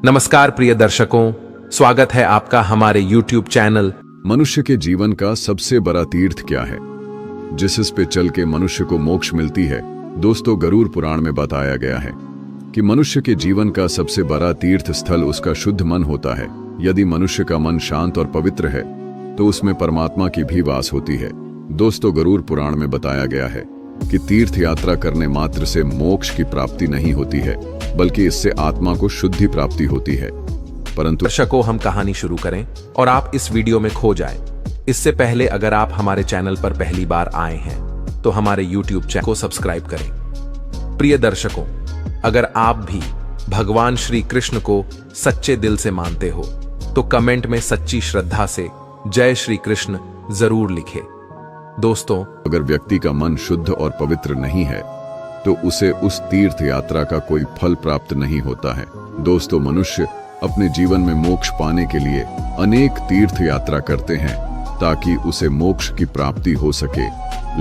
नमस्कार प्रिय दर्शकों, स्वागत है आपका हमारे YouTube चैनल। मनुष्य के जीवन का सबसे बड़ा तीर्थ क्या है जिस पे चल के मनुष्य को मोक्ष मिलती है। दोस्तों, गरुड़ पुराण में बताया गया है कि मनुष्य के जीवन का सबसे बड़ा तीर्थ स्थल उसका शुद्ध मन होता है। यदि मनुष्य का मन शांत और पवित्र है तो उसमें परमात्मा की भी वास होती है। दोस्तों, गरुड़ पुराण में बताया गया है कि तीर्थ यात्रा करने मात्र से मोक्ष की प्राप्ति नहीं होती है, बल्कि इससे आत्मा को शुद्धि प्राप्ति होती है। परंतु दर्शकों, हम कहानी शुरू करें और आप इस वीडियो में खो जाएं। इससे पहले अगर आप हमारे चैनल पर पहली बार आए हैं तो हमारे YouTube चैनल को सब्सक्राइब करें। प्रिय दर्शकों, अगर आप भी भगवान श्री कृष्ण को सच्चे दिल से मानते हो तो कमेंट में सच्ची श्रद्धा से जय श्री कृष्ण जरूर लिखें। दोस्तों, अगर व्यक्ति का मन शुद्ध और पवित्र नहीं है तो उसे उस तीर्थ यात्रा का कोई फल प्राप्त नहीं होता है। दोस्तों, मनुष्य अपने जीवन में मोक्ष पाने के लिए अनेक तीर्थ यात्रा करते हैं ताकि उसे मोक्ष की प्राप्ति हो सके,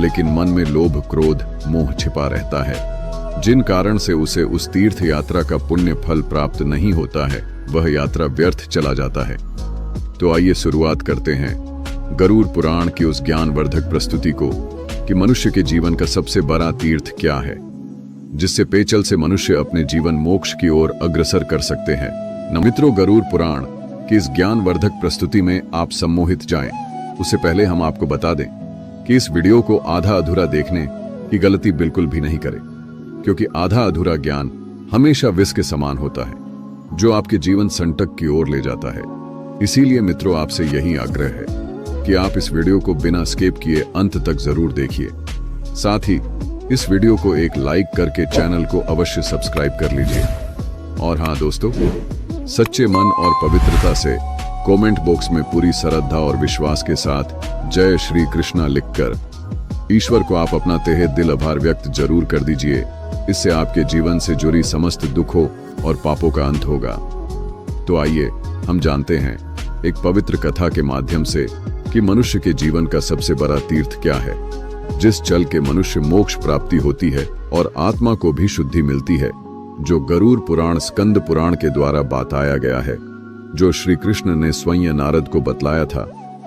लेकिन मन में लोभ, क्रोध, मोह छिपा रहता है, जिन कारण से उसे उस तीर्थ यात्रा का पुण्य फल प्राप्त नहीं होता है। वह यात्रा व्यर्थ चला जाता है। तो आइए शुरुआत करते हैं गरुड़ पुराण की उस ज्ञानवर्धक प्रस्तुति को कि मनुष्य के जीवन का सबसे बड़ा तीर्थ क्या है, जिससे पेचल से मनुष्य अपने जीवन मोक्ष की ओर अग्रसर कर सकते हैं। मित्रों, गरुड़ पुराण की इस ज्ञानवर्धक प्रस्तुति में आप सम्मोहित जाएं। उससे पहले हम आपको बता दें कि इस वीडियो को आधा अधूरा देखने की गलती बिल्कुल भी नहीं करें, क्योंकि आधा अधूरा ज्ञान हमेशा विष के समान होता है जो आपके जीवन संकट की ओर ले जाता है। इसीलिए मित्रों, आपसे यही आग्रह है कि आप इस वीडियो को बिना स्किप किए अंत तक जरूर देखिए। साथ ही इस वीडियो को एक लाइक करके चैनल को अवश्य सब्सक्राइब कर लीजिए। और हाँ दोस्तों, सच्चे मन और पवित्रता से कमेंट बॉक्स में पूरी श्रद्धा और विश्वास के साथ जय श्री कृष्णा लिखकर ईश्वर को आप अपना तहे दिल आभार व्यक्त जरूर कर दीजिए। इससे आपके जीवन से जुड़ी समस्त दुखों और पापों का अंत होगा। तो आइए हम जानते हैं एक पवित्र कथा के माध्यम से कि मनुष्य के जीवन का सबसे बड़ा तीर्थ क्या है, जिस चल के मनुष्य मोक्ष प्राप्ति होती है और आत्मा को भी शुद्धि मिलती है, जो गरुड़ पुराण स्कंद पुराण के द्वारा बताया गया है, जो श्री कृष्ण ने स्वयं नारद को बतलाया था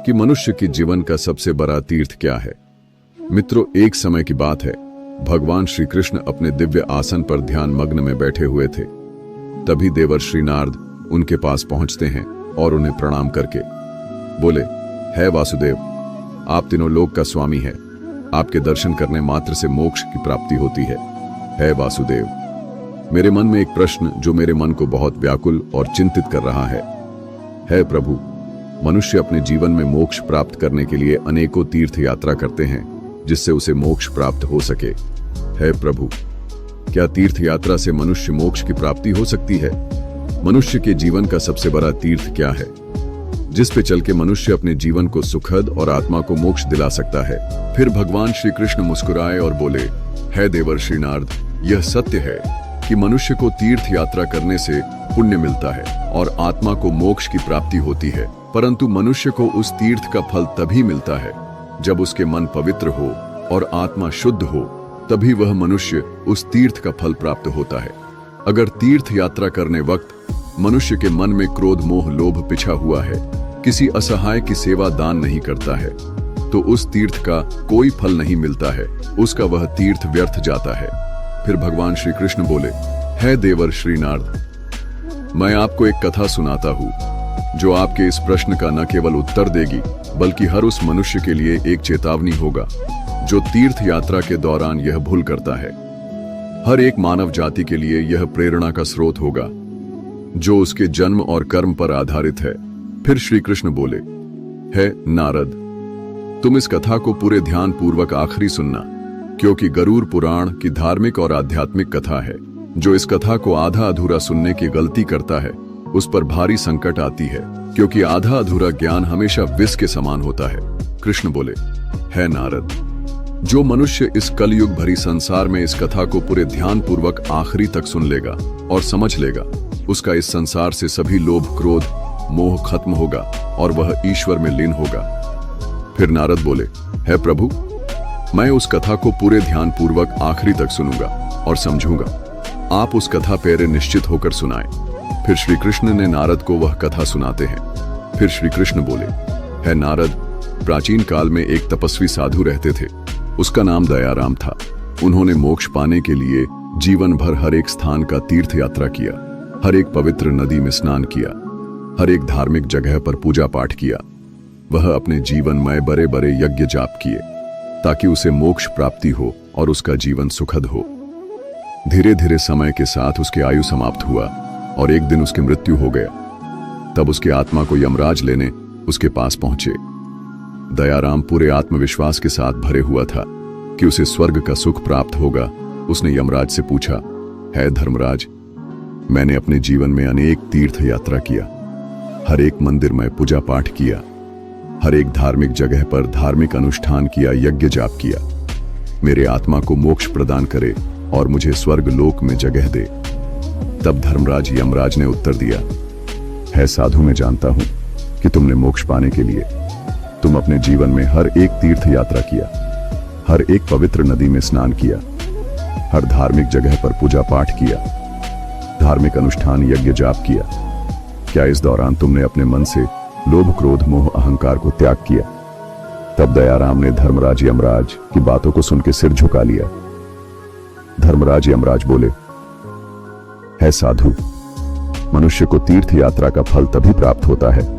कि मनुष्य के जीवन का सबसे बड़ा तीर्थ क्या है। मित्रों, एक समय की बात है, भगवान श्री कृष्ण अपने दिव्य आसन पर ध्यान मग्न में बैठे हुए थे। तभी देवर्षि नारद उनके पास पहुंचते हैं और उन्हें प्रणाम करके बोले, है वासुदेव, आप तीनों लोक का स्वामी है। आपके दर्शन करने मात्र से मोक्ष की प्राप्ति होती है वासुदेव, मेरे मन में एक प्रश्न जो मेरे मन को बहुत व्याकुल और चिंतित कर रहा है प्रभु, मनुष्य अपने जीवन में मोक्ष प्राप्त करने के लिए अनेकों तीर्थ यात्रा करते हैं जिससे उसे मोक्ष प्राप्त हो सके। है प्रभु, क्या तीर्थ यात्रा से मनुष्य मोक्ष की प्राप्ति हो सकती है? मनुष्य के जीवन का सबसे बड़ा तीर्थ क्या है जिस पे चल के मनुष्य अपने जीवन को सुखद और आत्मा को मोक्ष दिला सकता है? फिर भगवान श्री कृष्ण मुस्कुराए और बोले, है देवर्षि नारद, यह सत्य है कि मनुष्य को तीर्थ यात्रा करने से पुण्य मिलता है और आत्मा को मोक्ष की प्राप्ति होती है, परंतु मनुष्य को उस तीर्थ का फल तभी मिलता है जब उसके मन पवित्र हो और आत्मा शुद्ध हो, तभी वह मनुष्य उस तीर्थ का फल प्राप्त होता है। अगर तीर्थ यात्रा करने वक्त मनुष्य के मन में क्रोध, मोह, लोभ पिछा हुआ है, किसी असहाय की सेवा दान नहीं करता है, तो उस तीर्थ का कोई फल नहीं मिलता है, उसका वह तीर्थ व्यर्थ जाता है। फिर भगवान श्री कृष्ण बोले, है देवर श्री नारद, मैं आपको एक कथा सुनाता हूँ जो आपके इस प्रश्न का न केवल उत्तर देगी बल्कि हर उस मनुष्य के लिए एक चेतावनी होगा जो तीर्थ यात्रा के दौरान यह भूल करता है। हर एक मानव जाति के लिए यह प्रेरणा का स्रोत होगा जो उसके जन्म और कर्म पर आधारित है। फिर श्री कृष्ण बोले, है नारद, तुम इस कथा को पूरे ध्यान पूर्वक आखिरी सुनना, क्योंकि गरुड़ पुराण की धार्मिक और आध्यात्मिक कथा है। जो इस कथा को आधा अधूरा सुनने की गलती करता है उस पर भारी संकट आती है, क्योंकि आधा अधूरा ज्ञान हमेशा विष के समान होता है। कृष्ण बोले, है नारद, जो मनुष्य इस कलयुग भरी संसार में इस कथा को पूरे ध्यान पूर्वक आखिरी तक सुन लेगा और समझ लेगा, उसका इस संसार से सभी लोभ, क्रोध, मोह खत्म होगा और वह ईश्वर में लीन होगा। फिर नारद बोले, है प्रभु, मैं उस कथा को पूरे ध्यान पूर्वक आखिरी तक सुनूंगा और समझूंगा। आप उस कथा पर निश्चित होकर सुनाएं। फिर श्री कृष्ण ने नारद को वह कथा सुनाते हैं। फिर श्री कृष्ण बोले, है नारद, प्राचीन काल में एक तपस्वी साधु रहते थे। उसका नाम दयाराम था। उन्होंने मोक्ष पाने के लिए जीवन भर हर एक स्थान का तीर्थ यात्रा किया, हर एक पवित्र नदी में स्नान किया, हर एक धार्मिक जगह पर पूजा पाठ किया। वह अपने जीवन में बड़े बड़े यज्ञ जाप किए ताकि उसे मोक्ष प्राप्ति हो और उसका जीवन सुखद हो। धीरे धीरे समय के साथ उसकी आयु समाप्त हुआ और एक दिन उसकी मृत्यु हो गया। तब उसकी आत्मा को यमराज लेने उसके पास पहुंचे। दयाराम पूरे आत्मविश्वास के साथ भरे हुआ था कि उसे स्वर्ग का सुख प्राप्त होगा। उसने यमराज से पूछा, है धर्मराज, मैंने अपने जीवन में अनेक तीर्थ यात्रा किया, हर एक मंदिर में पूजा पाठ किया, हर एक धार्मिक जगह पर धार्मिक अनुष्ठान किया, यज्ञ जाप किया। मेरे आत्मा को मोक्ष प्रदान करे और मुझे स्वर्ग लोक में जगह दे। तब धर्मराज यमराज ने उत्तर दिया, है साधु, मैं जानता हूं कि तुमने मोक्ष पाने के लिए तुम अपने जीवन में हर एक तीर्थ यात्रा किया, हर एक पवित्र नदी में स्नान किया, हर धार्मिक जगह पर पूजा पाठ किया, धार्मिक अनुष्ठान यज्ञ जाप किया। क्या इस दौरान तुमने अपने मन से लोभ क्रोध मोह अहंकार को त्याग किया? तब दयाराम ने धर्मराज यमराज की बातों को सुन के सिर झुका लिया। धर्मराज यमराज बोले, है साधु, मनुष्य को तीर्थ यात्रा का फल तभी प्राप्त होता है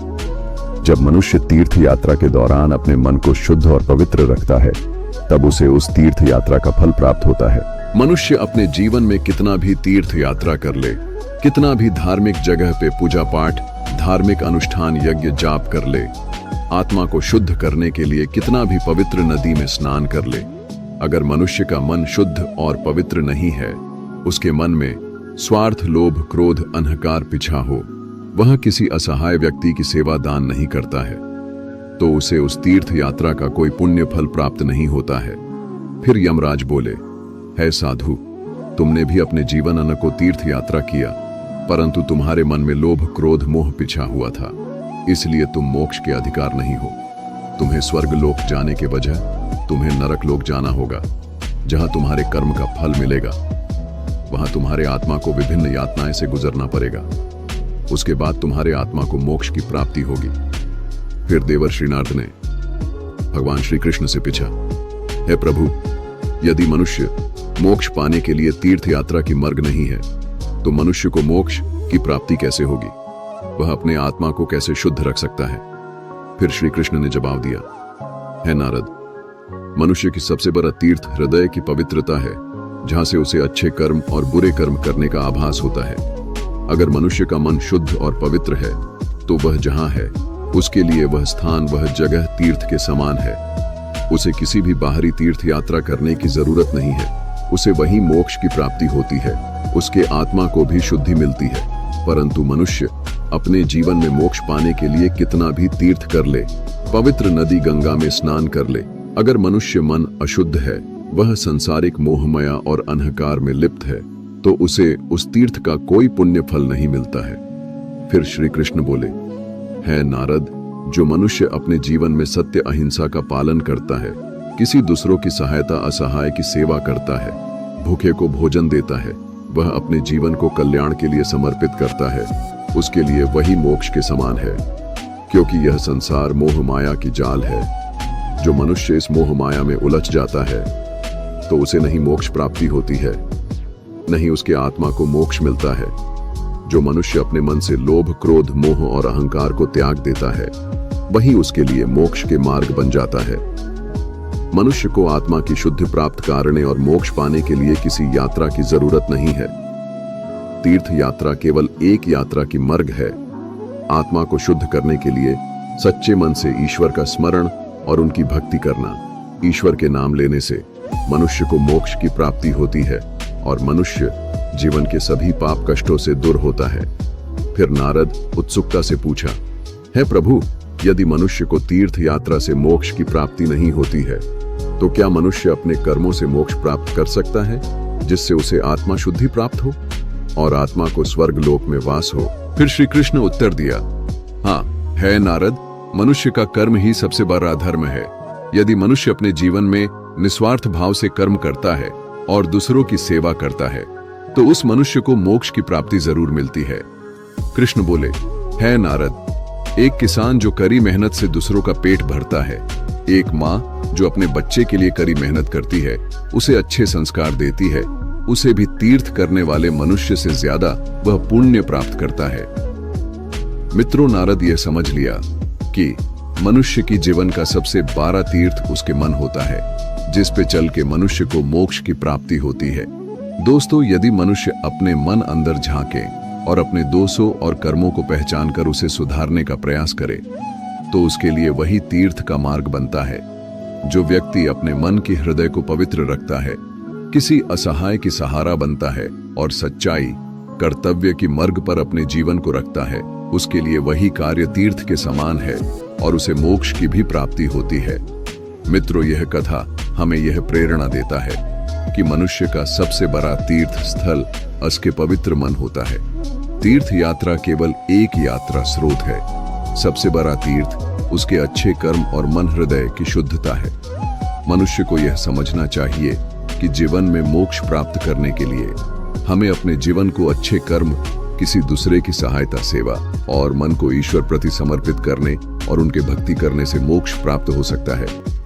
जब मनुष्य तीर्थ यात्रा के दौरान अपने मन को शुद्ध और पवित्र रखता है, तब उसे उस तीर्थ यात्रा का फल प्राप्त होता है। मनुष्य अपने जीवन में कितना भी तीर्थ यात्रा कर ले, कितना भी धार्मिक जगह पे पूजा पाठ धार्मिक अनुष्ठान यज्ञ जाप कर ले, आत्मा को शुद्ध करने के लिए कितना भी पवित्र नदी में स्नान कर ले, अगर मनुष्य का मन शुद्ध और पवित्र नहीं है, उसके मन में स्वार्थ लोभ क्रोध अहंकार पिछा हो, वह किसी असहाय व्यक्ति की सेवा दान नहीं करता है, तो उसे उस तीर्थ यात्रा का कोई पुण्य फल प्राप्त नहीं होता है। फिर यमराज बोले, है साधु, तुमने भी अपने जीवन अनको तीर्थ यात्रा किया, परंतु तुम्हारे मन में लोभ क्रोध मोह पिछा हुआ था, इसलिए तुम मोक्ष के अधिकार नहीं हो। तुम्हें स्वर्ग लोक जाने के बजाय तुम्हें नरक लोक जाना होगा, जहां तुम्हारे कर्म का फल मिलेगा। वहां तुम्हारे आत्मा को विभिन्न यातनाएं से गुजरना पड़ेगा। उसके बाद तुम्हारे आत्मा को मोक्ष की प्राप्ति होगी। फिर देवर्षि नारद ने भगवान श्री कृष्ण से पूछा, हे प्रभु, यदि मनुष्य मोक्ष पाने के लिए तीर्थ यात्रा की मार्ग नहीं है, तो मनुष्य को मोक्ष की प्राप्ति कैसे होगी? वह अपने आत्मा को कैसे शुद्ध रख सकता है? फिर श्री कृष्ण ने जवाब दिया, है नारद, मनुष्य की सबसे बड़ा तीर्थ हृदय की पवित्रता है, जहां से उसे अच्छे कर्म और बुरे कर्म करने का आभास होता है। अगर मनुष्य का मन शुद्ध और पवित्र है, तो वह जहां है उसके लिए वह स्थान वह जगह तीर्थ के समान है। उसे किसी भी बाहरी तीर्थ यात्रा करने की जरूरत नहीं है, उसे वही मोक्ष की प्राप्ति होती है, उसके आत्मा को भी शुद्धि मिलती है। परंतु मनुष्य अपने जीवन में मोक्ष पाने के लिए कितना भी तीर्थ कर ले, पवित्र नदी गंगा में स्नान कर ले, अगर मनुष्य मन अशुद्ध है, वह संसारिक मोहमाया और अहंकार में लिप्त है, तो उसे उस तीर्थ का कोई पुण्य फल नहीं मिलता है। फिर श्री कृष्ण बोले, है नारद, जो मनुष्य अपने जीवन में सत्य अहिंसा का पालन करता है, किसी दूसरों की सहायता असहाय की सेवा करता है, भूखे को भोजन देता है, वह अपने जीवन को कल्याण के लिए समर्पित करता है, उसके लिए वही मोक्ष के समान है। क्योंकि यह संसार मोह माया की जाल है। जो मनुष्य इस मोह माया में उलझ जाता है, तो उसे नहीं मोक्ष प्राप्ति होती है, नहीं उसके आत्मा को मोक्ष मिलता है। जो मनुष्य अपने मन से लोभ क्रोध मोह और अहंकार को त्याग देता है, वही उसके लिए मोक्ष के मार्ग बन जाता है। मनुष्य को आत्मा की शुद्धि प्राप्त करने और मोक्ष पाने के लिए किसी यात्रा की जरूरत नहीं है। तीर्थ यात्रा केवल एक यात्रा की मार्ग है। आत्मा को शुद्ध करने के लिए सच्चे मन से ईश्वर का स्मरण और उनकी भक्ति करना, ईश्वर के नाम लेने से मनुष्य को मोक्ष की प्राप्ति होती है और मनुष्य जीवन के सभी पाप कष्टों से दूर होता है। फिर नारद उत्सुकता से पूछा, हे प्रभु, यदि मनुष्य को तीर्थ यात्रा से मोक्ष की प्राप्ति नहीं होती है, तो क्या मनुष्य अपने कर्मों से मोक्ष प्राप्त कर सकता है, जिससे उसे आत्मा शुद्धि प्राप्त हो और आत्मा को स्वर्ग लोक में वास हो? फिर श्री कृष्ण उत्तर दिया, हाँ, है नारद, मनुष्य का कर्म ही सबसे बड़ा धर्म है। यदि मनुष्य अपने जीवन में निस्वार्थ भाव से कर्म करता है और दूसरों की सेवा करता है, तो उस मनुष्य को मोक्ष की प्राप्ति जरूर मिलती है। कृष्ण बोले, है नारद, एक किसान जो कड़ी मेहनत से दूसरों का पेट भरता है, एक माँ जो अपने बच्चे के लिए कड़ी मेहनत करती है, उसे अच्छे संस्कार देती है, उसे भी तीर्थ करने वाले मनुष्य से ज्यादा वह पुण्य प्राप्त करता है। मित्रों, नारद यह समझ लिया कि मनुष्य की जीवन का सबसे बड़ा तीर्थ उसके मन होता है, जिस पे चल के मनुष्य को मोक्ष की प्राप्ति होती है। दोस्तों, यदि मनुष्य अपने मन अंदर झांके और अपने दोषों और कर्मों को पहचान कर उसे सुधारने का प्रयास करे, तो उसके लिए वही तीर्थ का मार्ग बनता है। जो व्यक्ति अपने मन की हृदय को पवित्र रखता है, किसी असहाय की सहारा बनता है और सच्चाई, कर्तव्य की मार्ग पर अपने जीवन को रखता है, उसके लिए वही कार्य तीर्थ के समान है और उसे मोक्ष की भी प्राप्ति होती है। मित्रों, यह कथा हमें यह प्रेरणा देता है कि मनुष्य का सबसे बड़ा तीर्थ स्थल उसके पवित्र मन होता है। तीर्थ यात्रा केवल एक यात्रा स्रोत है, सबसे बड़ा तीर्थ उसके अच्छे कर्म और मन हृदय की शुद्धता है। मनुष्य को यह समझना चाहिए कि जीवन में मोक्ष प्राप्त करने के लिए हमें अपने जीवन को अच्छे कर्म, किसी दूसरे की सहायता, सेवा और मन को ईश्वर प्रति समर्पित करने और उनके भक्ति करने से मोक्ष प्राप्त हो सकता है।